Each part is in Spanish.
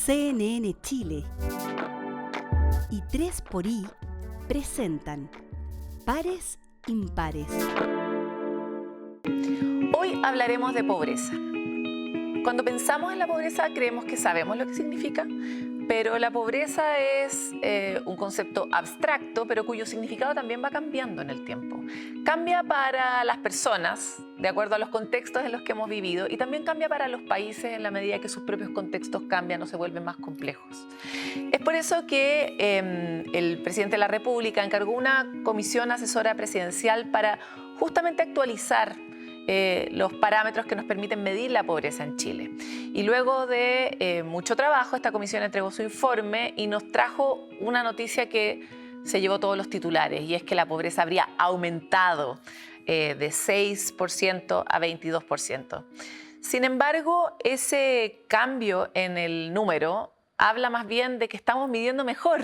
CNN Chile y 3xI presentan Pares Impares. Hoy hablaremos de pobreza. Cuando pensamos en la pobreza creemos que sabemos lo que significa, pero la pobreza es un concepto abstracto, pero cuyo significado también va cambiando en el tiempo. Cambia para las personas, de acuerdo a los contextos en los que hemos vivido, y también cambia para los países en la medida que sus propios contextos cambian o se vuelven más complejos. Es por eso que el presidente de la República encargó una comisión asesora presidencial para justamente actualizar los parámetros que nos permiten medir la pobreza en Chile. Y luego de mucho trabajo, esta comisión entregó su informe y nos trajo una noticia que se llevó todos los titulares, y es que la pobreza habría aumentado de 6% a 22%. Sin embargo, ese cambio en el número habla más bien de que estamos midiendo mejor.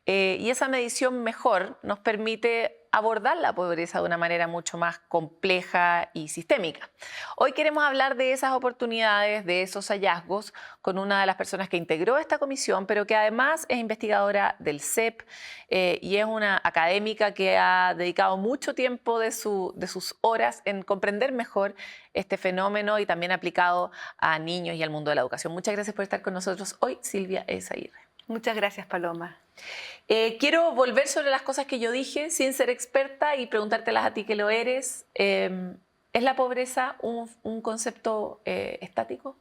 Y esa medición mejor nos permite abordar la pobreza de una manera mucho más compleja y sistémica. Hoy queremos hablar de esas oportunidades, de esos hallazgos, con una de las personas que integró esta comisión, pero que además es investigadora del CEP y es una académica que ha dedicado mucho tiempo de sus horas en comprender mejor este fenómeno y también aplicado a niños y al mundo de la educación. Muchas gracias por estar con nosotros hoy, Silvia Eizaguirre. Muchas gracias, Paloma. Quiero volver sobre las cosas que yo dije sin ser experta y preguntártelas a ti que lo eres. ¿Es la pobreza un concepto estático?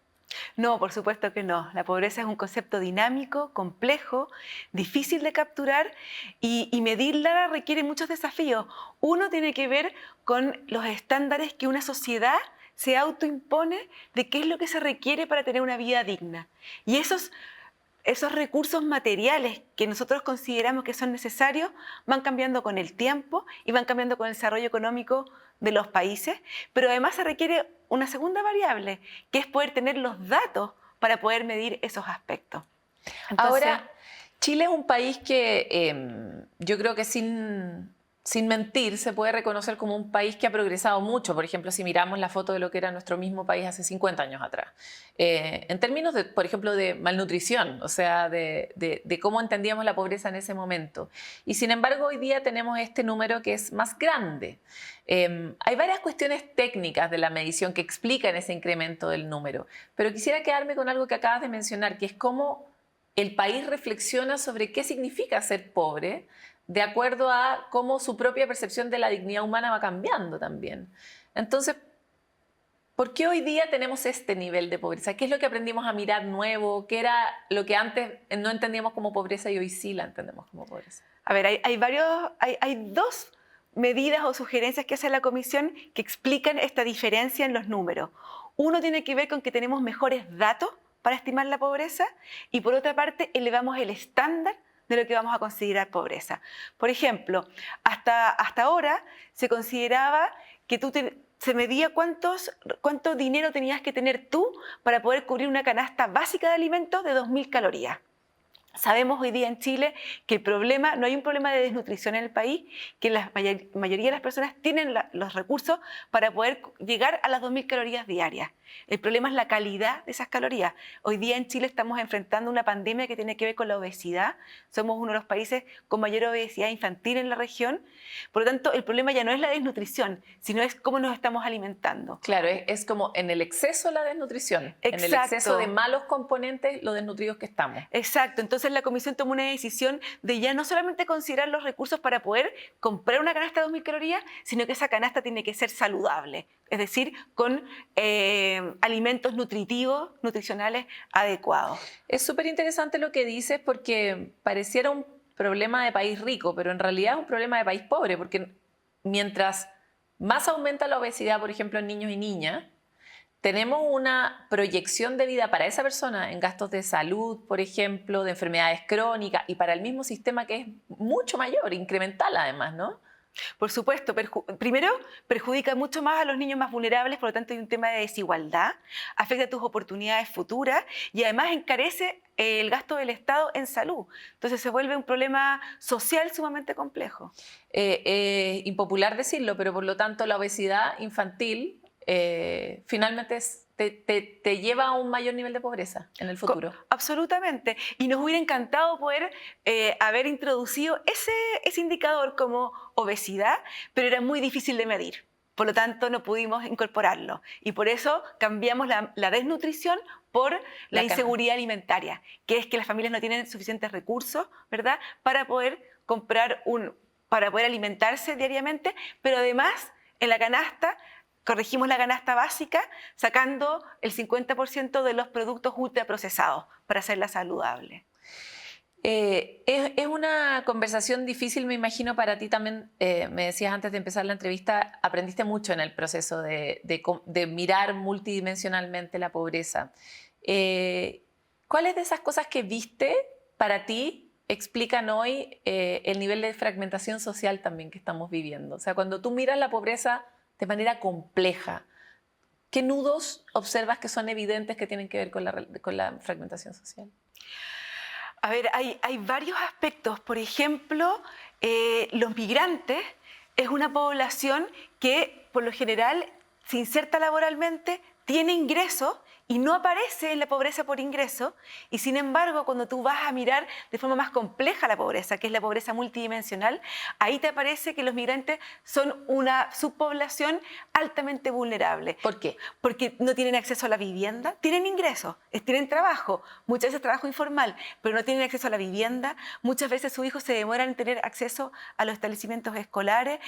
No, por supuesto que no. La pobreza es un concepto dinámico, complejo, difícil de capturar y medirla requiere muchos desafíos. Uno tiene que ver con los estándares que una sociedad se autoimpone de qué es lo que se requiere para tener una vida digna. Y esos recursos materiales que nosotros consideramos que son necesarios van cambiando con el tiempo y van cambiando con el desarrollo económico de los países, pero además se requiere una segunda variable, que es poder tener los datos para poder medir esos aspectos. Entonces, ahora, Chile es un país que yo creo que sin mentir se puede reconocer como un país que ha progresado mucho. Por ejemplo, si miramos la foto de lo que era nuestro mismo país hace 50 años atrás. En términos, por ejemplo, de malnutrición, o sea, de cómo entendíamos la pobreza en ese momento. Y sin embargo, hoy día tenemos este número que es más grande. Hay varias cuestiones técnicas de la medición que explican ese incremento del número, pero quisiera quedarme con algo que acabas de mencionar, que es cómo el país reflexiona sobre qué significa ser pobre, de acuerdo a cómo su propia percepción de la dignidad humana va cambiando también. Entonces, ¿por qué hoy día tenemos este nivel de pobreza? ¿Qué es lo que aprendimos a mirar nuevo? ¿Qué era lo que antes no entendíamos como pobreza y hoy sí la entendemos como pobreza? A ver, hay dos medidas o sugerencias que hace la Comisión que explican esta diferencia en los números. Uno tiene que ver con que tenemos mejores datos para estimar la pobreza y por otra parte elevamos el estándar de lo que vamos a considerar pobreza. Por ejemplo, hasta ahora se consideraba que se medía cuánto dinero tenías que tener tú para poder cubrir una canasta básica de alimentos de 2.000 calorías. Sabemos hoy día en Chile que no hay un problema de desnutrición en el país, que la mayoría de las personas tienen los recursos para poder llegar a las 2.000 calorías diarias. El problema es la calidad de esas calorías. Hoy día en Chile estamos enfrentando una pandemia que tiene que ver con la obesidad. Somos uno de los países con mayor obesidad infantil en la región. Por lo tanto, el problema ya no es la desnutrición, sino es cómo nos estamos alimentando. Claro, es como en el exceso la desnutrición, Exacto. En el exceso de malos componentes, lo desnutridos que estamos. Exacto, entonces la Comisión tomó una decisión de ya no solamente considerar los recursos para poder comprar una canasta de 2.000 calorías, sino que esa canasta tiene que ser saludable, es decir, con alimentos nutricionales adecuados. Es súper interesante lo que dices porque pareciera un problema de país rico, pero en realidad es un problema de país pobre, porque mientras más aumenta la obesidad, por ejemplo, en niños y niñas, tenemos una proyección de vida para esa persona en gastos de salud, por ejemplo, de enfermedades crónicas y para el mismo sistema que es mucho mayor, incremental además, ¿no? Por supuesto, primero perjudica mucho más a los niños más vulnerables, por lo tanto hay un tema de desigualdad, afecta tus oportunidades futuras y además encarece el gasto del Estado en salud. Entonces se vuelve un problema social sumamente complejo. Impopular decirlo, pero por lo tanto la obesidad infantil finalmente es te lleva a un mayor nivel de pobreza en el futuro. Absolutamente. Y nos hubiera encantado poder haber introducido ese indicador como obesidad, pero era muy difícil de medir. Por lo tanto, no pudimos incorporarlo. Y por eso cambiamos la desnutrición por la inseguridad alimentaria, que es que las familias no tienen suficientes recursos, ¿verdad?, para poder para poder alimentarse diariamente, pero además en la canasta corregimos la canasta básica sacando el 50% de los productos ultraprocesados para hacerla saludable. Es una conversación difícil, me imagino, para ti también. Me decías antes de empezar la entrevista, aprendiste mucho en el proceso de mirar multidimensionalmente la pobreza. ¿Cuáles de esas cosas que viste para ti explican hoy el nivel de fragmentación social también que estamos viviendo? O sea, cuando tú miras la pobreza de manera compleja, ¿qué nudos observas que son evidentes que tienen que ver con la fragmentación social? A ver, hay varios aspectos. Por ejemplo, los migrantes es una población que por lo general se inserta laboralmente, tiene ingresos y no aparece en la pobreza por ingreso. Y sin embargo, cuando tú vas a mirar de forma más compleja la pobreza, que es la pobreza multidimensional, ahí te aparece que los migrantes son una subpoblación altamente vulnerable. ¿Por qué? Porque no tienen acceso a la vivienda, tienen ingresos, tienen trabajo, muchas veces trabajo informal, pero no tienen acceso a la vivienda. Muchas veces sus hijos se demoran en tener acceso a los establecimientos escolares.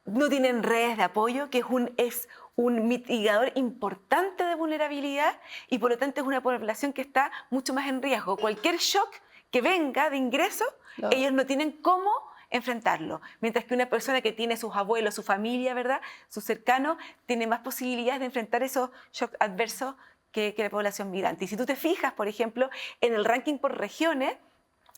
No tienen redes de apoyo, que es un mitigador importante de vulnerabilidad, y por lo tanto es una población que está mucho más en riesgo. Cualquier shock que venga de ingreso, ellos no tienen cómo enfrentarlo. Mientras que una persona que tiene sus abuelos, su familia, ¿verdad?, sus cercanos, tiene más posibilidades de enfrentar esos shocks adversos que la población migrante. Y si tú te fijas, por ejemplo, en el ranking por regiones,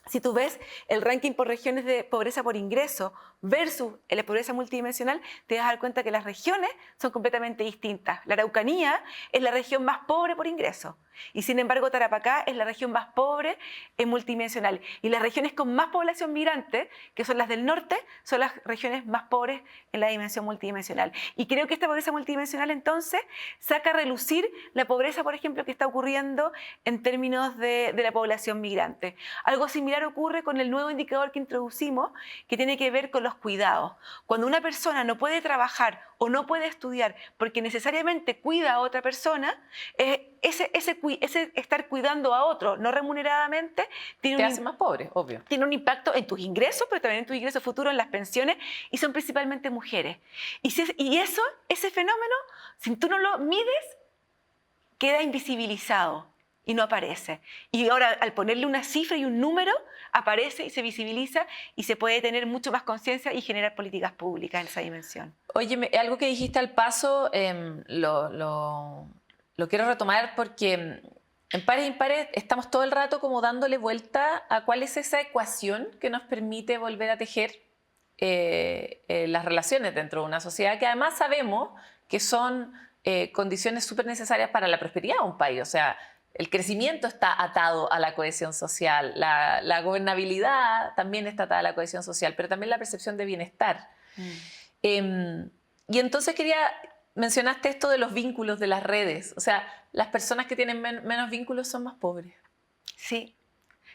si tú ves el ranking por regiones de pobreza por ingreso versus la pobreza multidimensional, te vas a dar cuenta que las regiones son completamente distintas. La Araucanía es la región más pobre por ingreso y sin embargo Tarapacá es la región más pobre en multidimensional. Y las regiones con más población migrante, que son las del norte, son las regiones más pobres en la dimensión multidimensional. Y creo que esta pobreza multidimensional entonces saca a relucir la pobreza, por ejemplo, que está ocurriendo en términos de la población migrante. Algo similar ocurre con el nuevo indicador que introducimos, que tiene que ver con los cuidados. Cuando una persona no puede trabajar o no puede estudiar porque necesariamente cuida a otra persona, ese estar cuidando a otro no remuneradamente te hace más pobre, obvio. Tiene un impacto en tus ingresos, pero también en tus ingresos futuros, en las pensiones, y son principalmente mujeres. Y ese fenómeno, si tú no lo mides, queda invisibilizado y no aparece. Y ahora, al ponerle una cifra y un número, aparece y se visibiliza y se puede tener mucho más conciencia y generar políticas públicas en esa dimensión. Oye, algo que dijiste al paso, lo quiero retomar porque en Pares e Impares estamos todo el rato como dándole vuelta a cuál es esa ecuación que nos permite volver a tejer las relaciones dentro de una sociedad que además sabemos que son condiciones súper necesarias para la prosperidad de un país. O sea, el crecimiento está atado a la cohesión social, la gobernabilidad también está atada a la cohesión social, pero también la percepción de bienestar. Y entonces mencionaste esto de los vínculos de las redes. O sea, las personas que tienen menos vínculos son más pobres. Sí,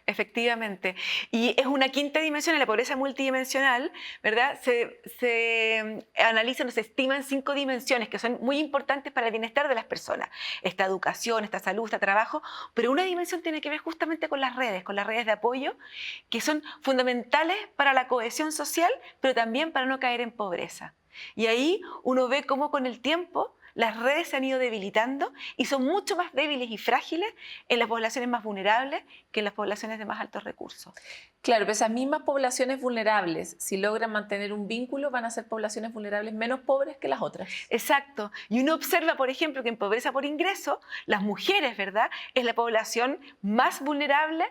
efectivamente. Y es una quinta dimensión en la pobreza multidimensional, ¿verdad? Se analizan o se estiman 5 dimensiones que son muy importantes para el bienestar de las personas. Esta educación, esta salud, este trabajo, pero una dimensión tiene que ver justamente con las redes de apoyo, que son fundamentales para la cohesión social, pero también para no caer en pobreza. Y ahí uno ve cómo con el tiempo las redes se han ido debilitando y son mucho más débiles y frágiles en las poblaciones más vulnerables que en las poblaciones de más altos recursos. Claro, pero esas mismas poblaciones vulnerables, si logran mantener un vínculo, van a ser poblaciones vulnerables menos pobres que las otras. Exacto. Y uno observa, por ejemplo, que en pobreza por ingreso, las mujeres, ¿verdad?, es la población más vulnerable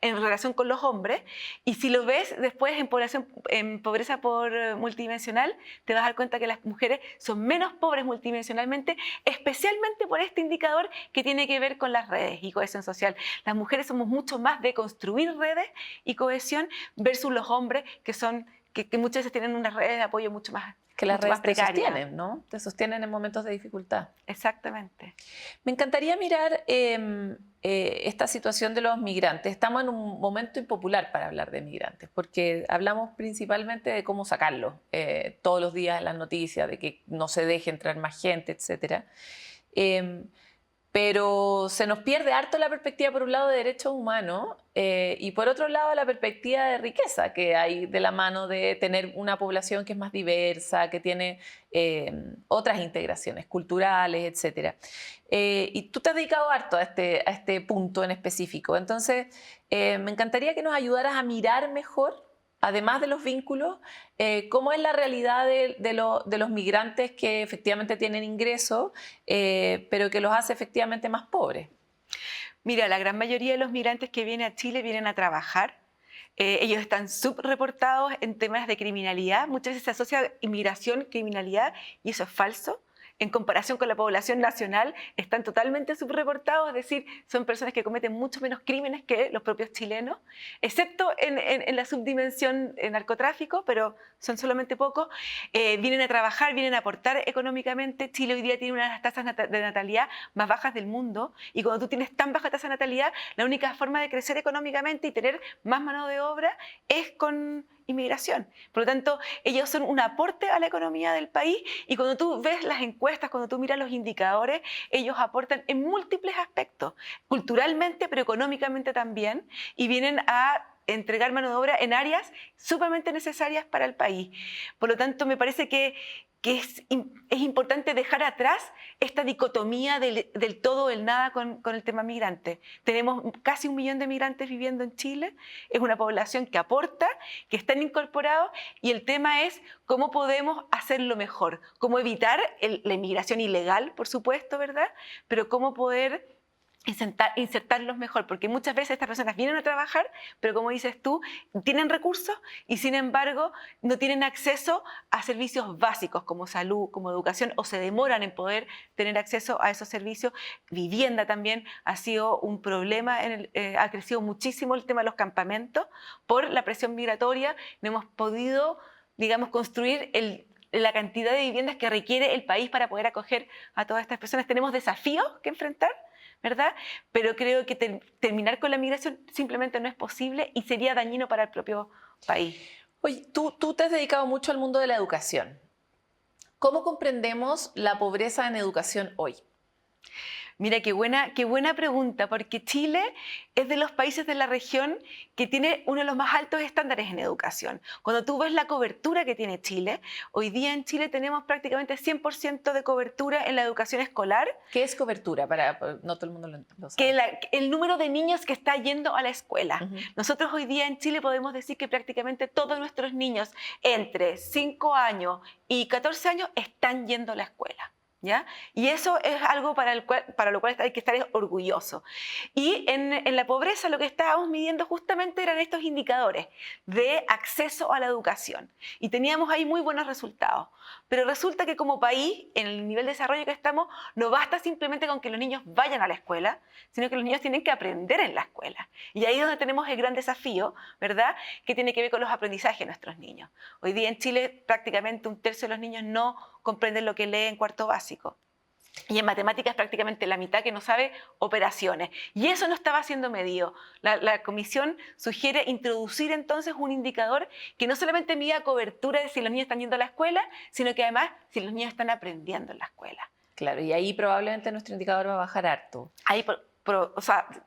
en relación con los hombres, y si lo ves después en pobreza por multidimensional, te vas a dar cuenta que las mujeres son menos pobres multidimensionalmente, especialmente por este indicador que tiene que ver con las redes y cohesión social. Las mujeres somos mucho más de construir redes y cohesión versus los hombres, que son que muchas veces tienen unas redes de apoyo que las mucho más redes te precarias. sostienen, ¿no? Te sostienen en momentos de dificultad. Exactamente. Me encantaría mirar esta situación de los migrantes. Estamos en un momento impopular para hablar de migrantes, porque hablamos principalmente de cómo sacarlos todos los días en las noticias, de que no se deje entrar más gente, etc. Pero se nos pierde harto la perspectiva, por un lado, de derechos humanos y por otro lado, la perspectiva de riqueza que hay de la mano de tener una población que es más diversa, que tiene otras integraciones culturales, etc. Y tú te has dedicado harto a este punto en específico. Entonces, me encantaría que nos ayudaras a mirar mejor, además de los vínculos, cómo es la realidad de los migrantes que efectivamente tienen ingresos, pero que los hace efectivamente más pobres. Mira, la gran mayoría de los migrantes que vienen a Chile vienen a trabajar. Ellos están subreportados en temas de criminalidad. Muchas veces se asocia inmigración, criminalidad, y eso es falso. En comparación con la población nacional, están totalmente subreportados, es decir, son personas que cometen mucho menos crímenes que los propios chilenos, excepto en la subdimensión narcotráfico, pero son solamente pocos. Vienen a trabajar, vienen a aportar económicamente. Chile hoy día tiene una de las tasas de natalidad más bajas del mundo, y cuando tú tienes tan baja tasa de natalidad, la única forma de crecer económicamente y tener más mano de obra es con inmigración. Por lo tanto, ellos son un aporte a la economía del país, y cuando tú ves las encuestas, cuando tú miras los indicadores, ellos aportan en múltiples aspectos, culturalmente, pero económicamente también, y vienen a entregar mano de obra en áreas sumamente necesarias para el país. Por lo tanto, me parece que es importante dejar atrás esta dicotomía del todo o el nada con el tema migrante. Tenemos casi 1 millón de migrantes viviendo en Chile, es una población que aporta, que están incorporados, y el tema es cómo podemos hacerlo mejor, cómo evitar la inmigración ilegal, por supuesto, ¿verdad? Pero cómo poder insertarlos mejor, porque muchas veces estas personas vienen a trabajar, pero como dices tú, tienen recursos y sin embargo no tienen acceso a servicios básicos como salud, como educación, o se demoran en poder tener acceso a esos servicios. Vivienda también ha sido un problema, ha crecido muchísimo el tema de los campamentos por la presión migratoria. No hemos podido, digamos, construir la cantidad de viviendas que requiere el país para poder acoger a todas estas personas. Tenemos desafíos que enfrentar, ¿verdad? Pero creo que terminar con la migración simplemente no es posible y sería dañino para el propio país. Oye, tú te has dedicado mucho al mundo de la educación. ¿Cómo comprendemos la pobreza en educación hoy? Mira, qué buena pregunta, porque Chile es de los países de la región que tiene uno de los más altos estándares en educación. Cuando tú ves la cobertura que tiene Chile, hoy día en Chile tenemos prácticamente 100% de cobertura en la educación escolar. ¿Qué es cobertura? No todo el mundo lo sabe. Que el número de niños que está yendo a la escuela. Uh-huh. Nosotros hoy día en Chile podemos decir que prácticamente todos nuestros niños entre 5 años y 14 años están yendo a la escuela. ¿Ya? Y eso es algo para lo cual hay que estar orgulloso. Y en la pobreza lo que estábamos midiendo justamente eran estos indicadores de acceso a la educación. Y teníamos ahí muy buenos resultados. Pero resulta que como país, en el nivel de desarrollo que estamos, no basta simplemente con que los niños vayan a la escuela, sino que los niños tienen que aprender en la escuela. Y ahí es donde tenemos el gran desafío, ¿verdad?, que tiene que ver con los aprendizajes de nuestros niños. Hoy día en Chile prácticamente 1/3 de los niños no comprenden lo que lee en cuarto básico. Y en matemáticas prácticamente la mitad que no sabe operaciones. Y eso no estaba siendo medido. La comisión sugiere introducir entonces un indicador que no solamente mida cobertura de si los niños están yendo a la escuela, sino que además si los niños están aprendiendo en la escuela. Claro, y ahí probablemente nuestro indicador va a bajar harto. Ahí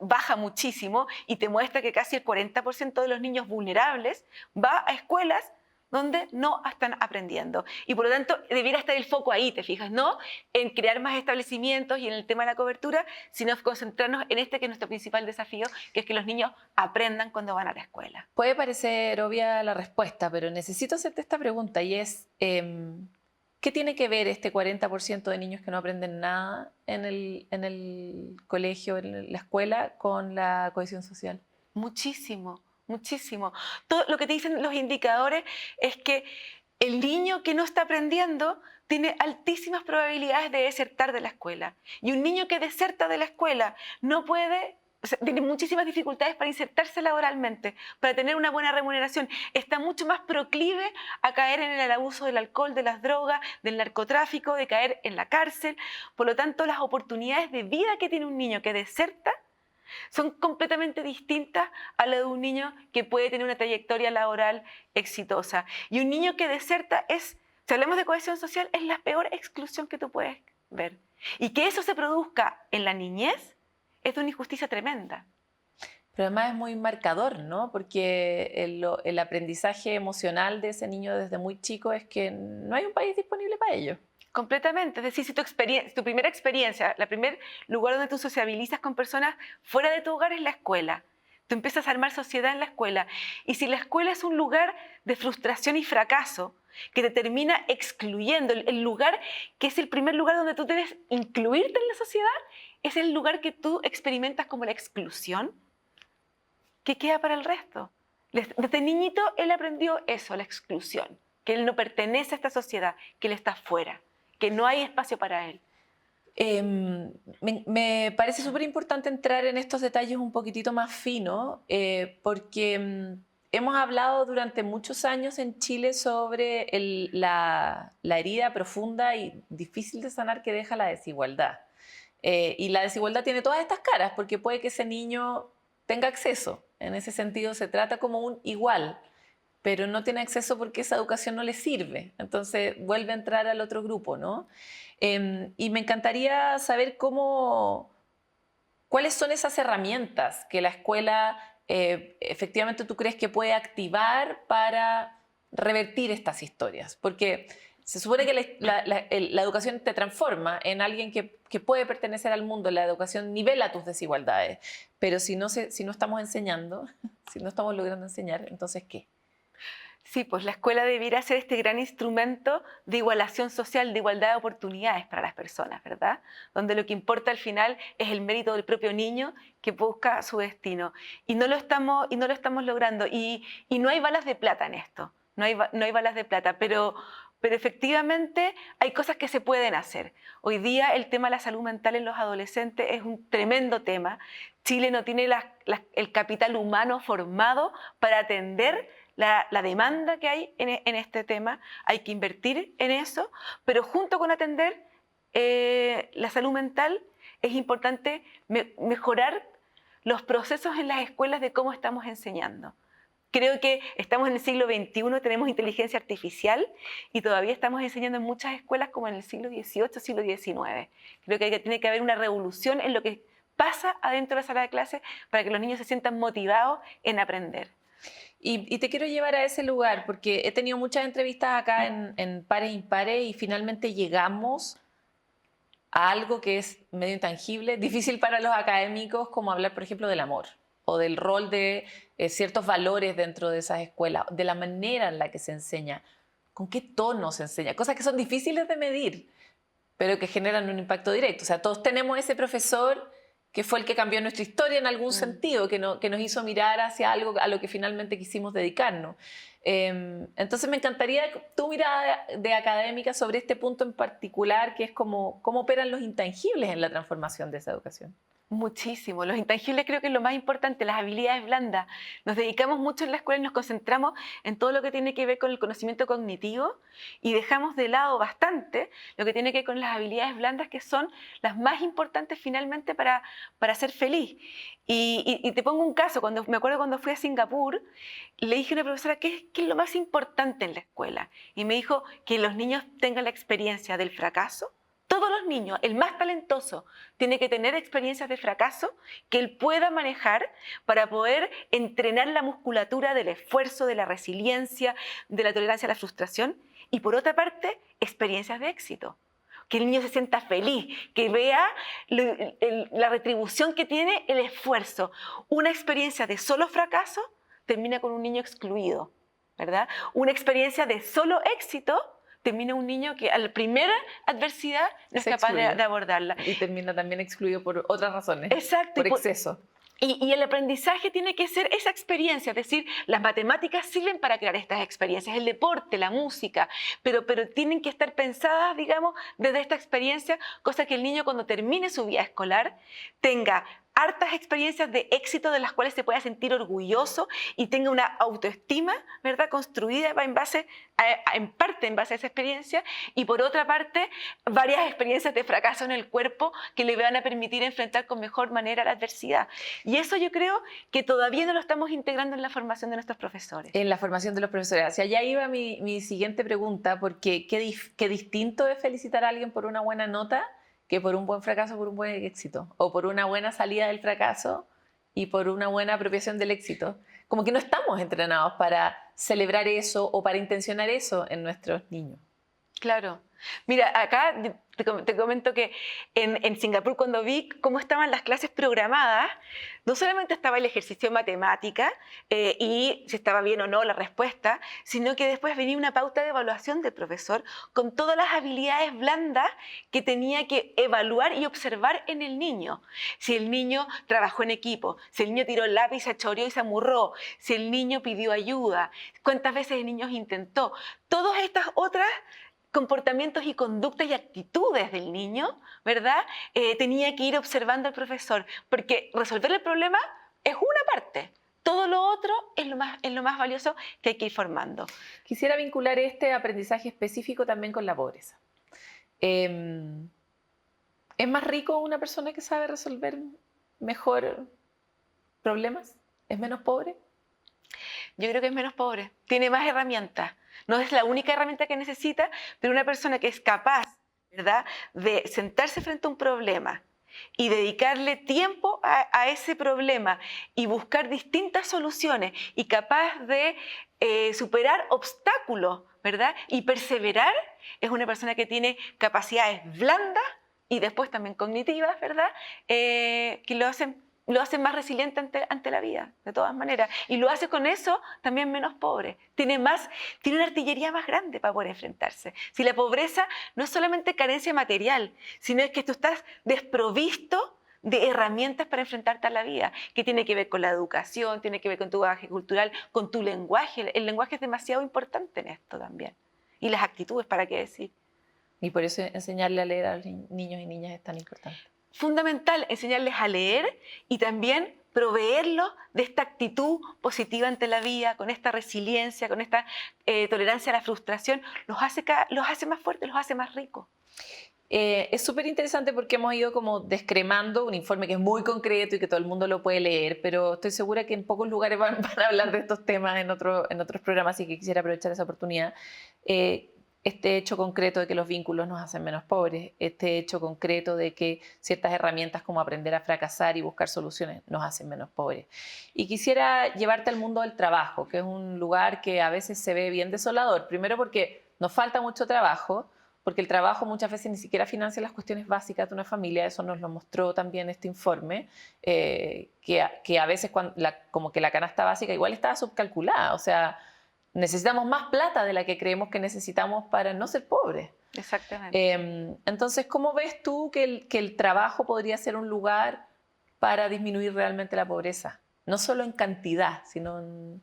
baja muchísimo y te muestra que casi el 40% de los niños vulnerables va a escuelas donde no están aprendiendo. Y por lo tanto, debiera estar el foco ahí, ¿te fijas? No en crear más establecimientos y en el tema de la cobertura, sino concentrarnos en que es nuestro principal desafío, que es que los niños aprendan cuando van a la escuela. Puede parecer obvia la respuesta, pero necesito hacerte esta pregunta y es, ¿qué tiene que ver este 40% de niños que no aprenden nada en el colegio, en la escuela, con la cohesión social? Muchísimo. Muchísimo. Todo lo que te dicen los indicadores es que el niño que no está aprendiendo tiene altísimas probabilidades de desertar de la escuela. Y un niño que deserta de la escuela no puede o sea, tiene muchísimas dificultades para insertarse laboralmente, para tener una buena remuneración. Está mucho más proclive a caer en el abuso del alcohol, de las drogas, del narcotráfico, de caer en la cárcel. Por lo tanto, las oportunidades de vida que tiene un niño que deserta son completamente distintas a las de un niño que puede tener una trayectoria laboral exitosa. Y un niño que deserta es, si hablamos de cohesión social, es la peor exclusión que tú puedes ver. Y que eso se produzca en la niñez es de una injusticia tremenda. Pero además es muy marcador, ¿no? Porque el aprendizaje emocional de ese niño desde muy chico es que no hay un país disponible para ello. Completamente. Es decir, si tu primera experiencia, el primer lugar donde tú sociabilizas con personas fuera de tu hogar es la escuela. Tú empiezas a armar sociedad en la escuela. Y si la escuela es un lugar de frustración y fracaso, que te termina excluyendo, el lugar que es el primer lugar donde tú debes incluirte en la sociedad, es el lugar que tú experimentas como la exclusión, ¿qué queda para el resto? Desde niñito él aprendió eso, la exclusión, que él no pertenece a esta sociedad, que él está fuera, que no hay espacio para él. Me parece súper importante entrar en estos detalles un poquitito más finos, porque hemos hablado durante muchos años en Chile sobre la herida profunda y difícil de sanar que deja la desigualdad. Y la desigualdad tiene todas estas caras, porque puede que ese niño tenga acceso. En ese sentido se trata como un igual, pero no tiene acceso porque esa educación no le sirve. Entonces vuelve a entrar al otro grupo, ¿no? Y me encantaría saber cuáles son esas herramientas que la escuela efectivamente tú crees que puede activar para revertir estas historias. Porque se supone que la educación te transforma en alguien que puede pertenecer al mundo. La educación nivela tus desigualdades. Pero si no estamos enseñando, si no estamos logrando enseñar, entonces ¿qué? Sí, pues la escuela debiera ser este gran instrumento de igualación social, de igualdad de oportunidades para las personas, ¿verdad? Donde lo que importa al final es el mérito del propio niño que busca su destino. Y no lo estamos logrando. Y no hay balas de plata en esto. No hay balas de plata, pero efectivamente hay cosas que se pueden hacer. Hoy día el tema de la salud mental en los adolescentes es un tremendo tema. Chile no tiene el capital humano formado para atender la demanda que hay en este tema. Hay que invertir en eso, pero junto con atender la salud mental es importante mejorar los procesos en las escuelas de cómo estamos enseñando. Creo que estamos en el siglo XXI, tenemos inteligencia artificial y todavía estamos enseñando en muchas escuelas como en el siglo XVIII, siglo XIX. Creo que tiene que haber una revolución en lo que pasa adentro de la sala de clases para que los niños se sientan motivados en aprender. Y te quiero llevar a ese lugar porque he tenido muchas entrevistas acá en Pares e Impares y finalmente llegamos a algo que es medio intangible, difícil para los académicos, como hablar, por ejemplo, del amor o del rol de ciertos valores dentro de esas escuelas, de la manera en la que se enseña, con qué tono se enseña, cosas que son difíciles de medir, pero que generan un impacto directo. O sea, todos tenemos ese profesor que fue el que cambió nuestra historia en algún sentido, que nos hizo mirar hacia algo a lo que finalmente quisimos dedicarnos. Entonces me encantaría tu mirada de académica sobre este punto en particular, que es cómo operan los intangibles en la transformación de esa educación. Muchísimo. Los intangibles creo que es lo más importante, las habilidades blandas. Nos dedicamos mucho en la escuela y nos concentramos en todo lo que tiene que ver con el conocimiento cognitivo y dejamos de lado bastante lo que tiene que ver con las habilidades blandas, que son las más importantes finalmente para ser feliz. Y te pongo un caso. Me acuerdo cuando fui a Singapur, le dije a una profesora, ¿qué es lo más importante en la escuela? Y me dijo que los niños tengan la experiencia del fracaso. Todos los niños, el más talentoso, tiene que tener experiencias de fracaso que él pueda manejar para poder entrenar la musculatura del esfuerzo, de la resiliencia, de la tolerancia a la frustración. Y por otra parte, experiencias de éxito. Que el niño se sienta feliz, que vea la retribución que tiene el esfuerzo. Una experiencia de solo fracaso termina con un niño excluido, ¿verdad? Una experiencia de solo éxito termina un niño que a la primera adversidad no es capaz de abordarla. Y termina también excluido por otras razones. Exacto. Por exceso. Y el aprendizaje tiene que ser esa experiencia, es decir, las matemáticas sirven para crear estas experiencias, el deporte, la música, pero tienen que estar pensadas, digamos, desde esta experiencia, cosa que el niño cuando termine su vida escolar tenga hartas experiencias de éxito de las cuales se pueda sentir orgulloso y tenga una autoestima, ¿verdad?, construida en base en parte en base a esa experiencia, y por otra parte varias experiencias de fracaso en el cuerpo que le van a permitir enfrentar con mejor manera la adversidad. Y eso yo creo que todavía no lo estamos integrando en la formación de nuestros profesores. En la formación de los profesores. Hacia allá iba mi siguiente pregunta, porque qué distinto es felicitar a alguien por una buena nota que por un buen fracaso, por un buen éxito, o por una buena salida del fracaso y por una buena apropiación del éxito. Como que no estamos entrenados para celebrar eso o para intencionar eso en nuestros niños. Claro. Mira, acá te comento que en Singapur, cuando vi cómo estaban las clases programadas, no solamente estaba el ejercicio de matemática y si estaba bien o no la respuesta, sino que después venía una pauta de evaluación del profesor con todas las habilidades blandas que tenía que evaluar y observar en el niño. Si el niño trabajó en equipo, si el niño tiró el lápiz, se choreó y se amurró, si el niño pidió ayuda, cuántas veces el niño intentó. Todas estas otras comportamientos y conductas y actitudes del niño, ¿verdad? Tenía que ir observando al profesor, porque resolver el problema es una parte. Todo lo otro es lo más valioso que hay que ir formando. Quisiera vincular este aprendizaje específico también con la pobreza. ¿Es más rico una persona que sabe resolver mejor problemas? ¿Es menos pobre? Yo creo que es menos pobre, tiene más herramientas. No es la única herramienta que necesita, pero una persona que es capaz, ¿verdad?, de sentarse frente a un problema y dedicarle tiempo a ese problema y buscar distintas soluciones y capaz de superar obstáculos, ¿verdad?, y perseverar, es una persona que tiene capacidades blandas y después también cognitivas, ¿verdad?, que lo hacen más resiliente ante la vida, de todas maneras. Y lo hace con eso también menos pobre. Tiene una artillería más grande para poder enfrentarse. Si la pobreza no es solamente carencia material, sino es que tú estás desprovisto de herramientas para enfrentarte a la vida, que tiene que ver con la educación, tiene que ver con tu bagaje cultural, con tu lenguaje. El lenguaje es demasiado importante en esto también. Y las actitudes, ¿para qué decir? Y por eso enseñarle a leer a los niños y niñas es tan importante. Fundamental enseñarles a leer y también proveerlos de esta actitud positiva ante la vida, con esta resiliencia, con esta tolerancia a la frustración, los hace más fuertes, los hace más ricos. Es súper interesante porque hemos ido como descremando un informe que es muy concreto y que todo el mundo lo puede leer, pero estoy segura que en pocos lugares van a hablar de estos temas en otros programas, así que quisiera aprovechar esa oportunidad. Este hecho concreto de que los vínculos nos hacen menos pobres, este hecho concreto de que ciertas herramientas como aprender a fracasar y buscar soluciones nos hacen menos pobres. Y quisiera llevarte al mundo del trabajo, que es un lugar que a veces se ve bien desolador. Primero porque nos falta mucho trabajo, porque el trabajo muchas veces ni siquiera financia las cuestiones básicas de una familia. Eso nos lo mostró también este informe, que a veces como que la canasta básica igual estaba subcalculada, o sea, necesitamos más plata de la que creemos que necesitamos para no ser pobres. Exactamente. Entonces, ¿cómo ves tú que el trabajo podría ser un lugar para disminuir realmente la pobreza? No solo en cantidad, sino en...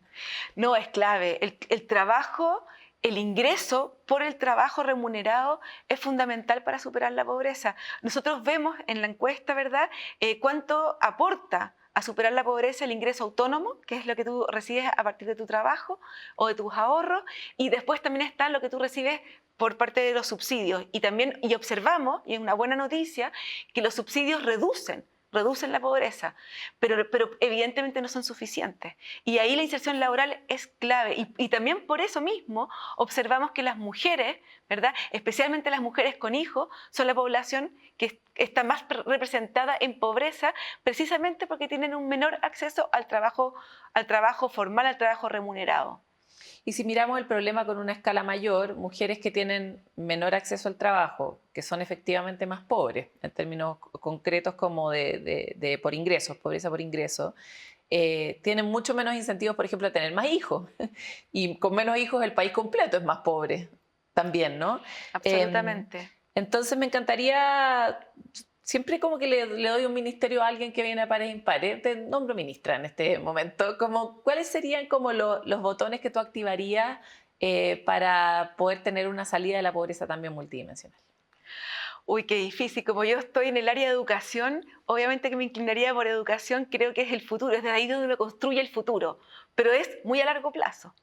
No, es clave. El trabajo, el ingreso por el trabajo remunerado es fundamental para superar la pobreza. Nosotros vemos en la encuesta, ¿verdad?, cuánto aporta a superar la pobreza el ingreso autónomo, que es lo que tú recibes a partir de tu trabajo o de tus ahorros, y después también está lo que tú recibes por parte de los subsidios. Y observamos, y es una buena noticia, que los subsidios reducen la pobreza, pero evidentemente no son suficientes. Y ahí la inserción laboral es clave. Y también por eso mismo observamos que las mujeres, ¿verdad?, especialmente las mujeres con hijos, son la población que está más representada en pobreza, precisamente porque tienen un menor acceso al trabajo formal, al trabajo remunerado. Y si miramos el problema con una escala mayor, mujeres que tienen menor acceso al trabajo, que son efectivamente más pobres, en términos concretos como de por ingresos, pobreza por ingreso, tienen mucho menos incentivos, por ejemplo, a tener más hijos. Y con menos hijos el país completo es más pobre también, ¿no? Absolutamente. Entonces me encantaría... Siempre como que le doy un ministerio a alguien que viene a pares impares, te nombro ministra en este momento, ¿cuáles serían como los botones que tú activarías para poder tener una salida de la pobreza también multidimensional? Uy, qué difícil. Como yo estoy en el área de educación, obviamente que me inclinaría por educación, creo que es el futuro, es de ahí donde uno construye el futuro, pero es muy a largo plazo.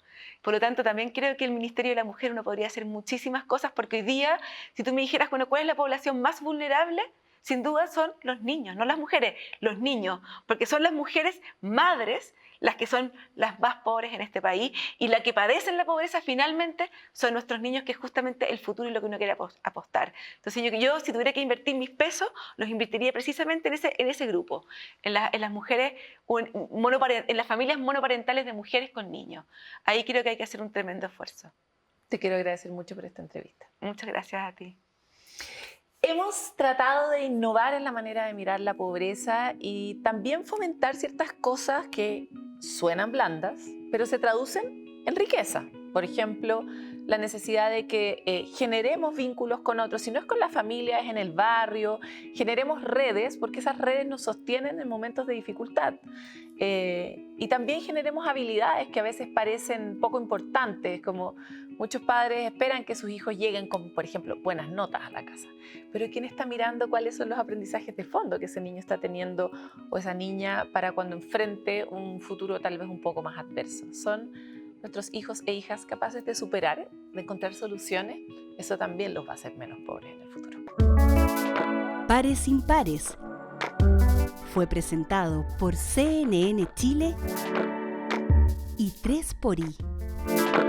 Por lo tanto, también creo que el Ministerio de la Mujer uno podría hacer muchísimas cosas, porque hoy día, si tú me dijeras, bueno, ¿cuál es la población más vulnerable? Sin duda son los niños, no las mujeres, los niños, porque son las mujeres madres las que son las más pobres en este país y las que padecen la pobreza finalmente son nuestros niños, que es justamente el futuro y lo que uno quiere apostar. Entonces yo si tuviera que invertir mis pesos, los invertiría precisamente en ese grupo, en las mujeres, en las familias monoparentales de mujeres con niños. Ahí creo que hay que hacer un tremendo esfuerzo. Te quiero agradecer mucho por esta entrevista. Muchas gracias a ti. Hemos tratado de innovar en la manera de mirar la pobreza y también fomentar ciertas cosas que suenan blandas, pero se traducen en riqueza. Por ejemplo, la necesidad de que generemos vínculos con otros, si no es con la familia, es en el barrio, generemos redes, porque esas redes nos sostienen en momentos de dificultad. Y también generemos habilidades que a veces parecen poco importantes, como muchos padres esperan que sus hijos lleguen con, por ejemplo, buenas notas a la casa. Pero ¿quién está mirando cuáles son los aprendizajes de fondo que ese niño está teniendo o esa niña para cuando enfrente un futuro tal vez un poco más adverso? ¿Son nuestros hijos e hijas capaces de superar, de encontrar soluciones? Eso también los va a hacer menos pobres en el futuro. Pares Impares fue presentado por CNN Chile y 3xI.